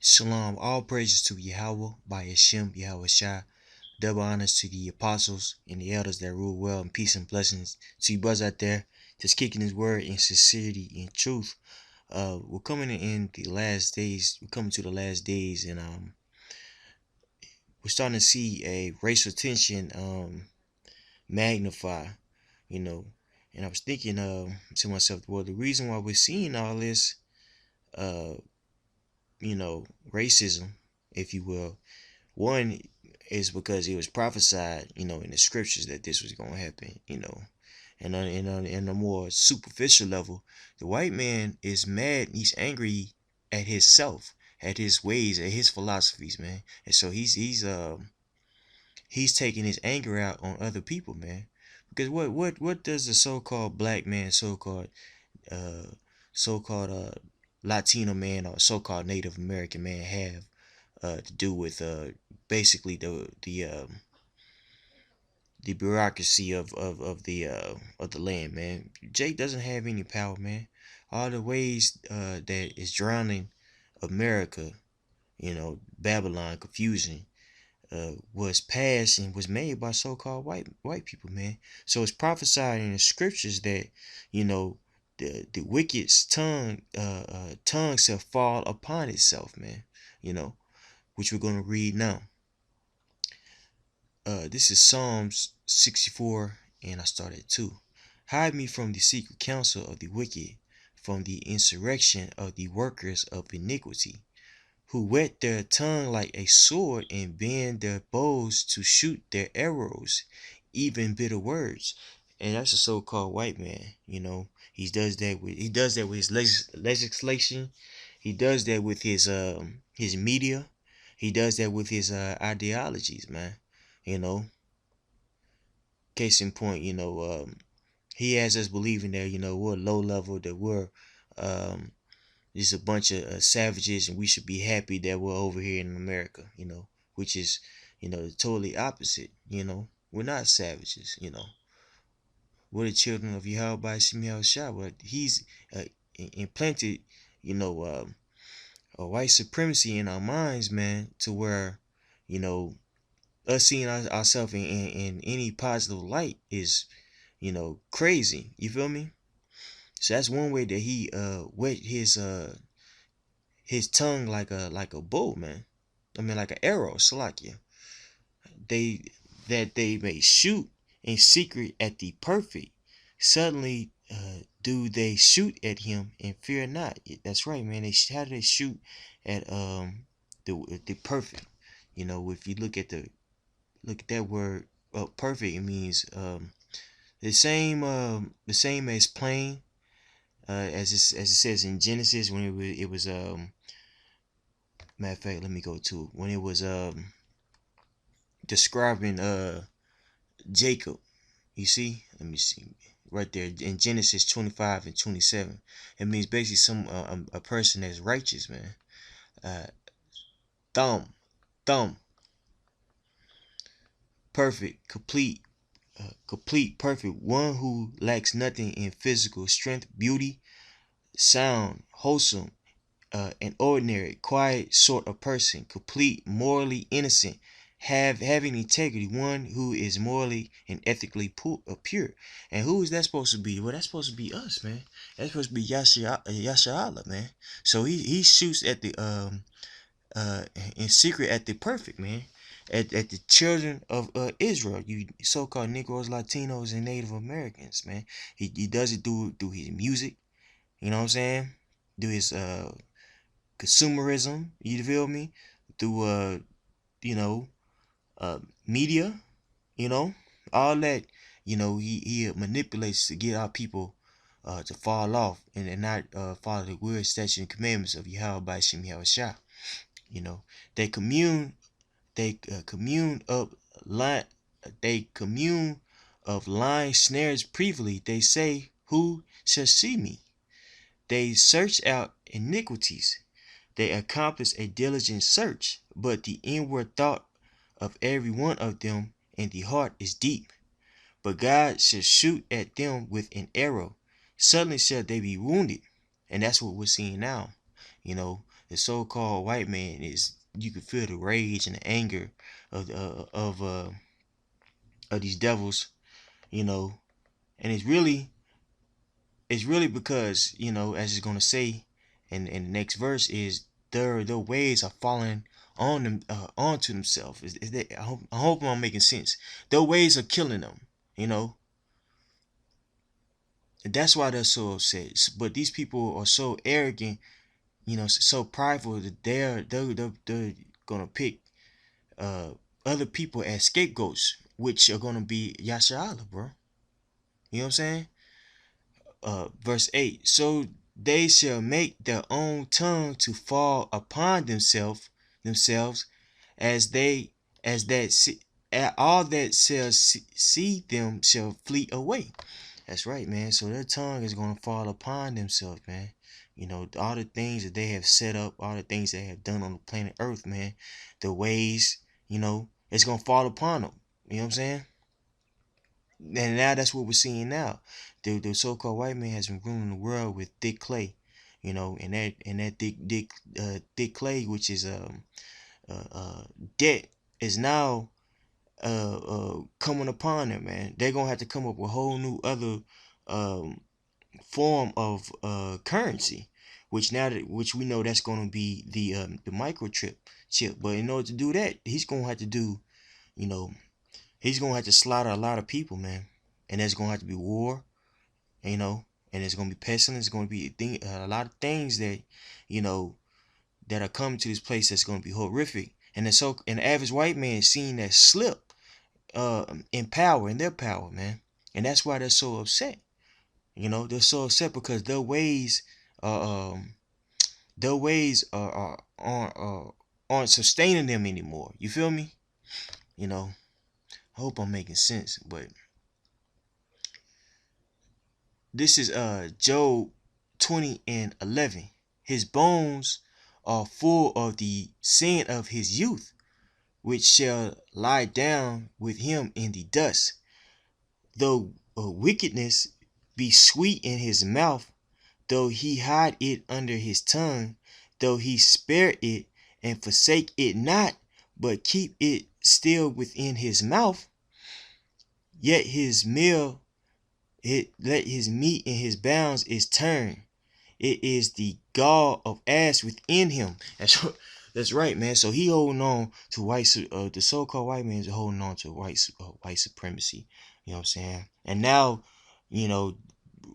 Shalom, all praises to Yahweh by Hashem, Yahweh Shai. Double honors to the apostles and the elders that rule well, and peace and blessings to you brothers out there that's kicking his word in sincerity and truth. We're coming in the last days. We're coming to the last days, and we're starting to see a racial tension magnify. You know, and I was thinking to myself, well, the reason why we're seeing all this, uh, racism, if you will. One is because it was prophesied, in the scriptures that this was going to happen, And on a more superficial level, the white man is mad. He's angry at himself, at his ways, at his philosophies, man. And so he's taking his anger out on other people, man. Because what does the so-called black man, uh so-called Latino man, or so-called Native American man have to do with basically the bureaucracy of the land, man. Jake doesn't have any power, man. All the ways that is drowning America, Babylon, confusion, was passed and was made by so-called white people, man. So it's prophesied in the scriptures that, you know, the wicked's tongue shall fall upon itself, man. You know, which we're gonna read now. This is Psalms 64, and I started at 2. Hide me from the secret counsel of the wicked, from the insurrection of the workers of iniquity, who whet their tongue like a sword and bend their bows to shoot their arrows, even bitter words. And that's a so-called white man. He does that with his legislation. He does that with his media. He does that with his ideologies, man. You know, case in point, he has us believing that we're low level, that we're um, just a bunch of savages, and we should be happy that we're over here in America. Which is totally opposite. We're not savages. We're the children of Yahweh by Shemiel Shah, but he's implanted, you know, a white supremacy in our minds, man, to where, you know, us seeing ourselves in any positive light is, crazy. You feel me? So that's one way that he wet his tongue like a bull, man. I mean, like an arrow, Salakia. They they may shoot in secret at the perfect. Suddenly, do they shoot at him and fear not? That's right, man. How do they shoot at the perfect? If you look at that word, perfect, it means the same as plain, as it says in Genesis, when it was matter of fact, let me go to it, when it was describing Jacob. You see, let me see, right there in Genesis 25 and 27. It means basically a person that's righteous, man. Uh, thumb, thumb, perfect, complete, perfect. One who lacks nothing in physical strength, beauty, sound, wholesome, an ordinary, quiet sort of person, complete, morally innocent, having integrity, one who is morally and ethically pure. And who is that supposed to be? Well, that's supposed to be us, man. That's supposed to be Yasha Allah, man. So he shoots at the uh in secret at the perfect, man. At the children of Israel, you so-called Negroes, Latinos, and Native Americans, man. He does it through his music, you know what I'm saying? Through his consumerism, you feel me? Through you know, media, you know, all that, he manipulates to get our people to fall off and not follow the weird statutes and commandments of Yahweh by Shem Shah. You know, they commune, they commune up line, they commune of lying snares privily. They say, "Who shall see me?" They search out iniquities. They accomplish a diligent search, but the inward thought of every one of them in the heart is deep. But God shall shoot at them with an arrow. Suddenly shall they be wounded. And that's what we're seeing now. You know, the so-called white man is, you can feel the rage and the anger of of these devils, you know, and it's really because, as it's gonna say in the next verse, is their ways are falling on them, onto themselves. Is that, I hope I'm making sense. Their ways are killing them, you know. And that's why they're so upset. But these people are so arrogant, so prideful, that they're gonna pick uh other people as scapegoats, which are gonna be Yasha Allah, bro. You know what I'm saying? Verse 8. So they shall make their own tongue to fall upon themselves, as they as that see, all that shall see them shall flee away. That's right, man. So their tongue is going to fall upon themselves, man. All the things that they have set up, all the things they have done on the planet Earth, man, the ways, it's going to fall upon them. You know what I'm saying? And now that's what we're seeing now. The so-called white man has been ruling the world with thick clay, and that thick clay, which is debt, is now coming upon them, man. They're gonna have to come up with a whole new other um form of currency, which we know that's gonna be the microchip chip. But in order to do that, he's gonna have to do, you know, he's gonna have to slaughter a lot of people, man. And there's gonna have to be war, you know, and it's gonna be pestilence. It's gonna be a lot of things that, you know, that are coming to this place that's gonna be horrific. And the average white man is seeing that slip in their power, man. And that's why they're so upset. They're so upset because are their ways aren't sustaining them anymore. You feel me? I hope I'm making sense, but this is Job 20:11. His bones are full of the sin of his youth, which shall lie down with him in the dust. Though wickedness be sweet in his mouth, though he hide it under his tongue, though he spare it and forsake it not, but keep it still within his mouth, yet let his meat in his bounds is turned. It is the gall of ass within him. That's right, man. So he holding on to the so-called white man is holding on to white supremacy. You know what I'm saying? And now,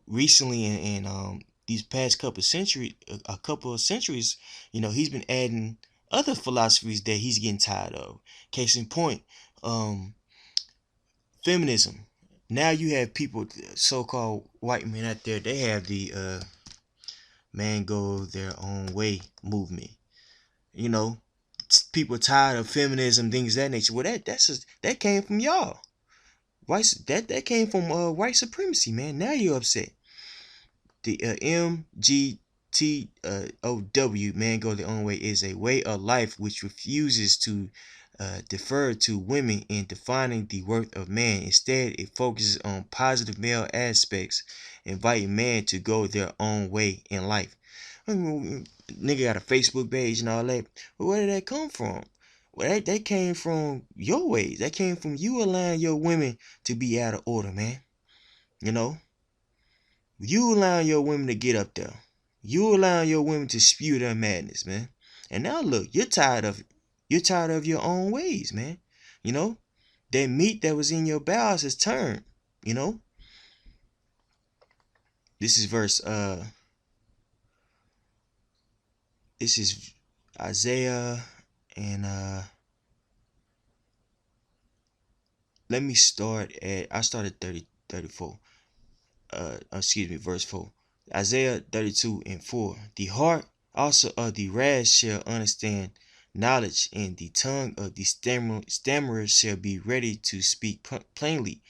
recently in these past couple of centuries, he's been adding other philosophies that he's getting tired of. Case in point, feminism. Now you have people, so-called white men out there, they have the man go their own way movement. People tired of feminism, things of that nature. Well, that came from y'all. That came from white supremacy, man. Now you're upset. The MGTOW, man go their own way, is a way of life which refuses to defer to women in defining the worth of man. Instead, it focuses on positive male aspects, inviting man to go their own way in life. Nigga got a Facebook page and all that. But where did that come from? Well, that came from your ways. That came from you allowing your women to be out of order, man. You allowing your women to get up there. You allowing your women to spew their madness, man. And now look, you're tired of your own ways, man. That meat that was in your bowels has turned. This is this is Isaiah, and let me I started 34. Verse 4. Isaiah 32:4. The heart also of the rash shall understand knowledge, and the tongue of the stammerer shall be ready to speak plainly.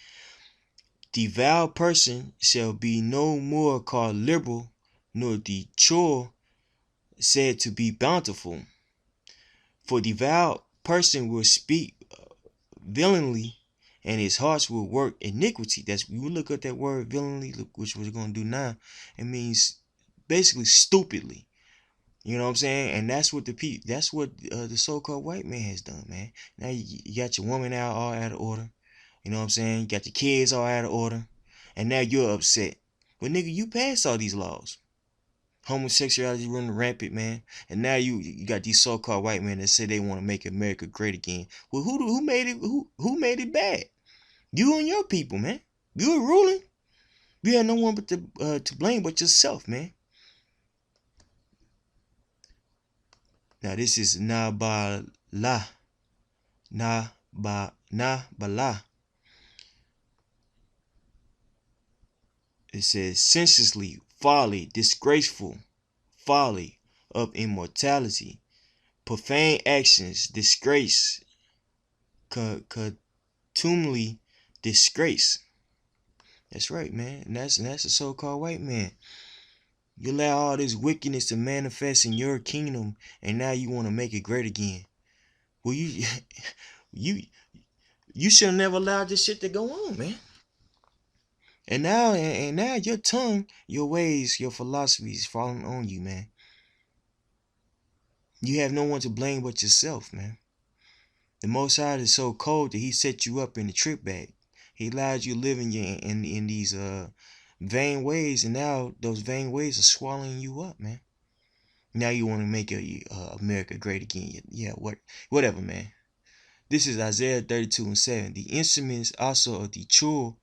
The vile person shall be no more called liberal, nor the chore said to be bountiful. For the vile person will speak villainly, and his hearts will work iniquity. That's, you look at that word villainly, which we're going to do now. It means basically stupidly. You know what I'm saying? And that's what the so-called white man has done, man. Now you got your woman out all out of order. You know what I'm saying? You got your kids all out of order. And now you're upset. But nigga, you passed all these laws. Homosexuality running rampant, man. And now you got these so-called white men that say they want to make America great again. Well, who made it who made it bad? You and your people, man. You were ruling. You had no one but to blame but yourself, man. Now this is Nabala. Nabala. It says senselessly, folly, disgraceful, folly of immortality, profane actions, disgrace, contumely disgrace. That's right, man. And that's the so-called white man. You allow all this wickedness to manifest in your kingdom, and now you want to make it great again. Well, you you you should have never allowed this shit to go on, man. And now your tongue, your ways, your philosophies falling on you, man. You have no one to blame but yourself, man. The Most High is so cold that He set you up in the trick bag. He allowed you to live in these vain ways, and now those vain ways are swallowing you up, man. Now you want to make America great again. Yeah, whatever, man. This is Isaiah 32:7. The instruments also of the true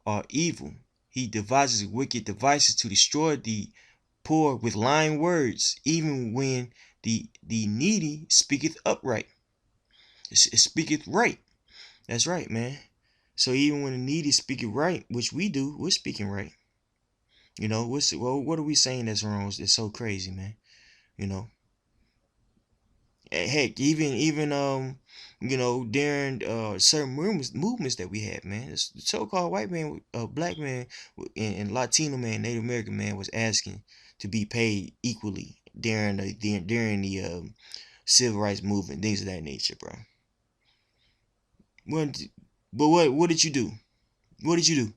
are evil. He devises wicked devices to destroy the poor with lying words, even when the needy speaketh upright. It speaketh right. That's right, man. So even when the needy speaketh right, which we do, we're speaking right. You know, what are we saying that's wrong? It's so crazy, man. You know. Heck, even during certain movements that we had, man, the so-called white man, black man, and Latino man, Native American man was asking to be paid equally during the civil rights movement, things of that nature, bro. What did you do? What did you do?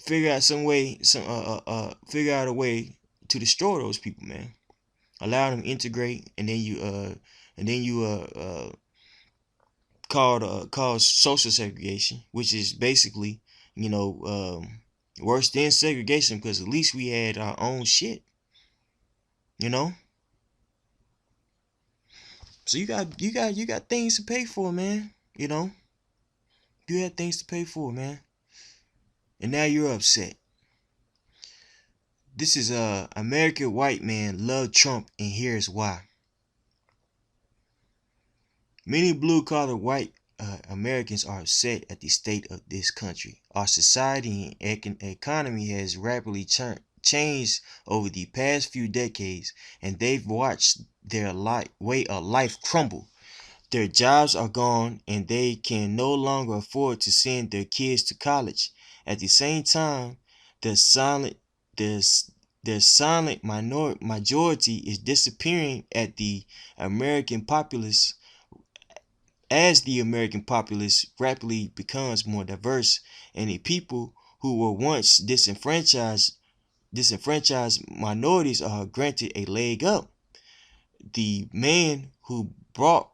Figure out figure out a way to destroy those people, man. Allow them to integrate, and then you called social segregation, which is basically worse than segregation, because at least we had our own shit, you know. So you got things to pay for, man. You know, you had things to pay for, man, and now you're upset. This is American white man love Trump, and here's why. Many blue-collar white Americans are upset at the state of this country. Our society and economy has rapidly changed over the past few decades, and they've watched their way of life crumble. Their jobs are gone, and they can no longer afford to send their kids to college. At the same time, the silent majority is disappearing at the American populace. As the American populace rapidly becomes more diverse, and the people who were once disenfranchised minorities are granted a leg up. The men who brought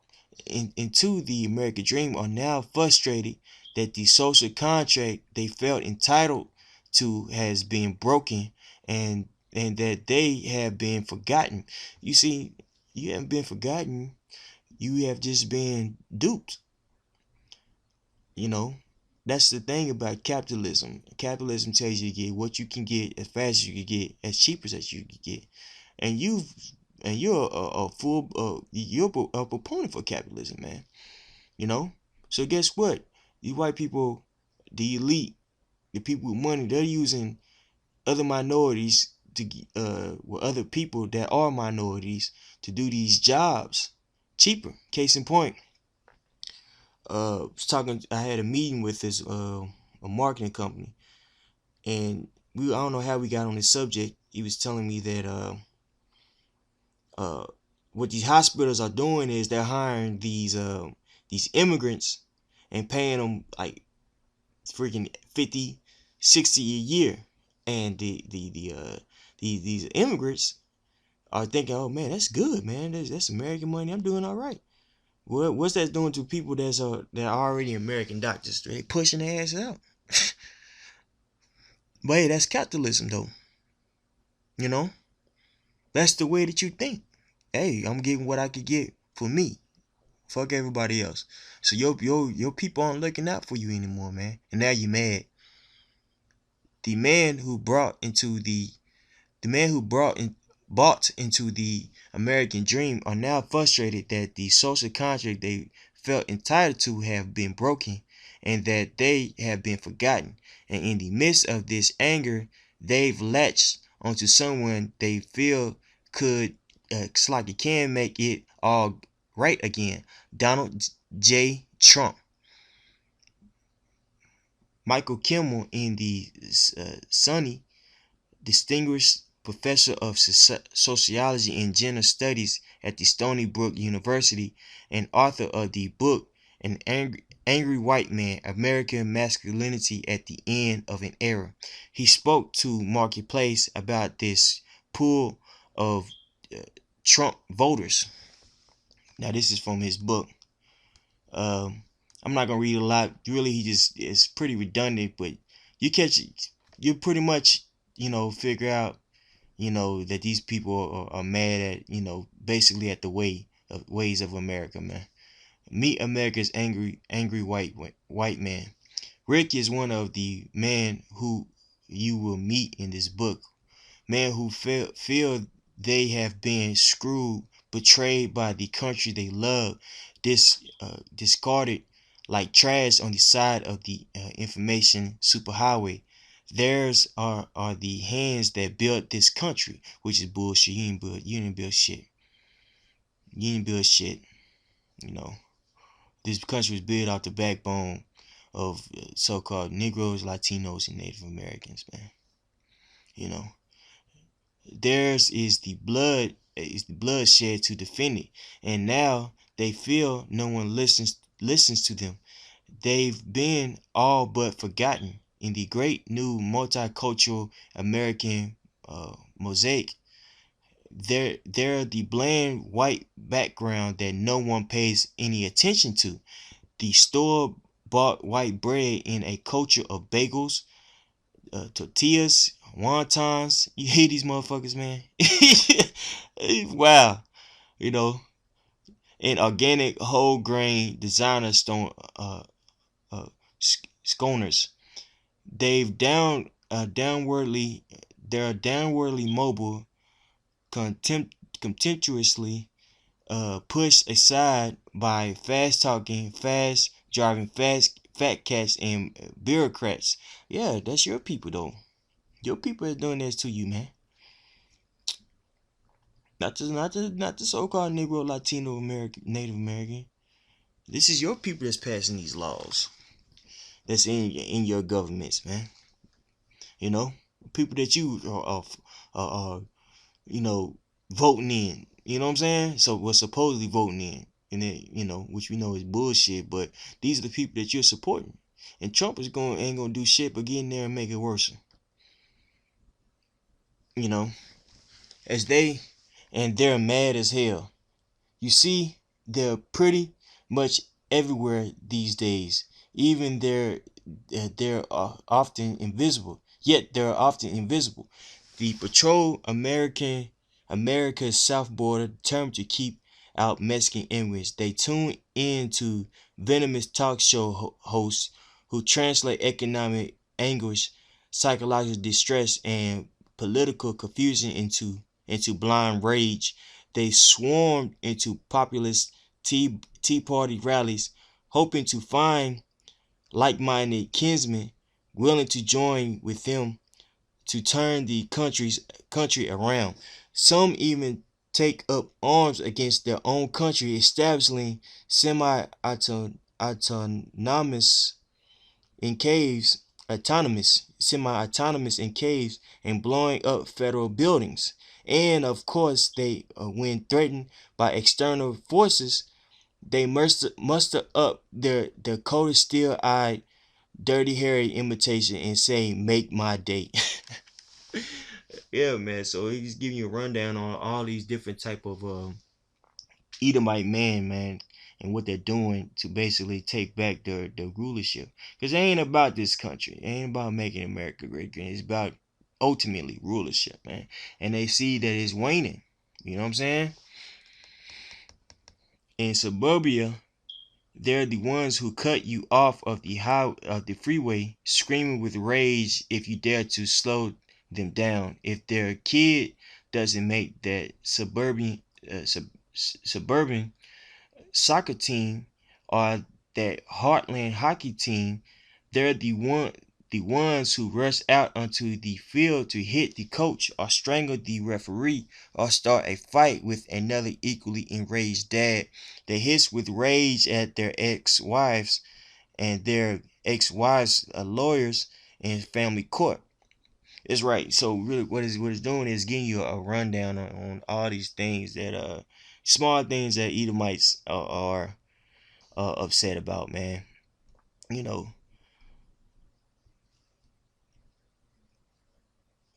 into the American dream are now frustrated that the social contract they felt entitled to has been broken, and that they have been forgotten. You see, you haven't been forgotten. You have just been duped. You know, that's the thing about capitalism. Capitalism tells you to get what you can get as fast as you can get, as cheap as you can get, and you're a full you're a proponent for capitalism, man. You know, so guess what? These white people, the elite, the people with money, they're using other minorities to with other people that are minorities to do these jobs cheaper. Case in point, I had a meeting with this a marketing company, and I don't know how we got on this subject. He was telling me that what these hospitals are doing is they're hiring these immigrants and paying them like freaking 50, 60 a year, and these immigrants are thinking, oh man, that's good, man. That's American money. I'm doing all right. What's that doing to people that are already American doctors? They pushing their ass out. But hey, that's capitalism though. You know, that's the way that you think. Hey, I'm getting what I could get for me. Fuck everybody else. So your people aren't looking out for you anymore, man. And now you mad. The man who brought into the man who bought into the American dream are now frustrated that the social contract they felt entitled to have been broken and that they have been forgotten. And in the midst of this anger, they've latched onto someone they feel could, it's like it can make it all right again. Donald J. Trump. Michael Kimmel in the Sunny, distinguished professor of sociology and gender studies at the Stony Brook University and author of the book An Angry White Man, American Masculinity at the End of an Era. He spoke to Marketplace about this pool of Trump voters. Now this is from his book. I'm not gonna read a lot. Really, he just is pretty redundant, but you pretty much figure out that these people are mad at basically at the ways of America, man. Meet America's angry white man. Rick is one of the men who you will meet in this book. Men who feel they have been screwed, betrayed by the country they love, discarded like trash on the side of the information superhighway. Theirs are the hands that built this country, which is bullshit. You didn't build shit. You didn't build shit. This country was built off the backbone of so-called Negroes, Latinos, and Native Americans, man. Theirs is the bloodshed to defend it, and now they feel no one listens to them. They've been all but forgotten in the great new multicultural American mosaic. They're the bland white background that no one pays any attention to. The store-bought white bread in a culture of bagels, tortillas, wontons. You hate these motherfuckers, man. Wow. And organic whole grain designer sconers. They're downwardly mobile, contemptuously pushed aside by fast talking, fast driving, fat cats and bureaucrats. Yeah, that's your people though. Your people is doing this to you, man. Not the so-called Negro, Latino, American, Native American. This is your people that's passing these laws. That's in your governments, man. People that you are voting in. You know what I'm saying? So we're supposedly voting in, and then which we know is bullshit. But these are the people that you're supporting, and Trump ain't gonna do shit but get in there and make it worse. They're mad as hell. You see, they're pretty much everywhere these days. Even they're often invisible. Yet they're often invisible. The patrol America's south border, determined to keep out Mexican immigrants. They tune in to venomous talk show hosts who translate economic anguish, psychological distress, and political confusion into blind rage. They swarmed into populist Tea Party rallies, hoping to find like-minded kinsmen willing to join with them to turn the country around. Some even take up arms against their own country, establishing semi-autonomous in caves, semi-autonomous in caves, and blowing up federal buildings. And of course, they, when threatened by external forces, they muster up their cold, steel-eyed, dirty, hairy imitation and say, "Make my day." Yeah, man. So he's giving you a rundown on all these different type of Edomite man, and what they're doing to basically take back their rulership. Because it ain't about this country. It ain't about making America great again. It's about ultimately rulership, man. And they see that it's waning. You know what I'm saying? In suburbia, they're the ones who cut you off of the freeway, screaming with rage if you dare to slow them down. If their kid doesn't make that suburban soccer team or that Heartland hockey team, they're the ones who rush out onto the field to hit the coach or strangle the referee or start a fight with another equally enraged dad. They hiss with rage at their ex-wives and their ex-wives lawyers in family court. It's right. So really, what it's doing is giving you a rundown on all these things that small things that Edomites are upset about, man. You know,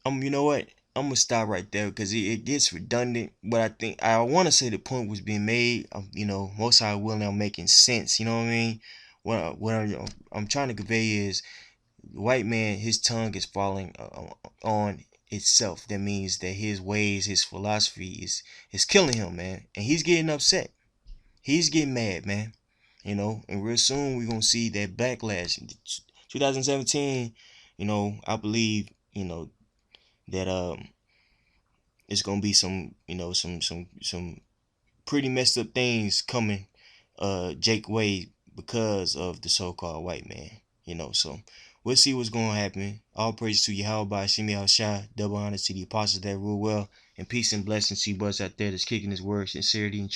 you know what? I'm gonna stop right there because it gets redundant. But I want to say the point was being made. Most I will now making sense. You know what I mean? What I'm trying to convey is the white man, his tongue is falling on itself. That means that his ways, his philosophy is killing him, man, and he's getting upset. He's getting mad, man. And real soon we're gonna see that backlash. 2017, I believe, that it's gonna be some, some pretty messed up things coming Jake way because of the so-called white man. So we'll see what's gonna happen. All praise to Yahweh, Shemi Al Shai, double honor to the apostles that rule well, and peace and blessings to you brothers out there that's kicking his word, sincerity and truth.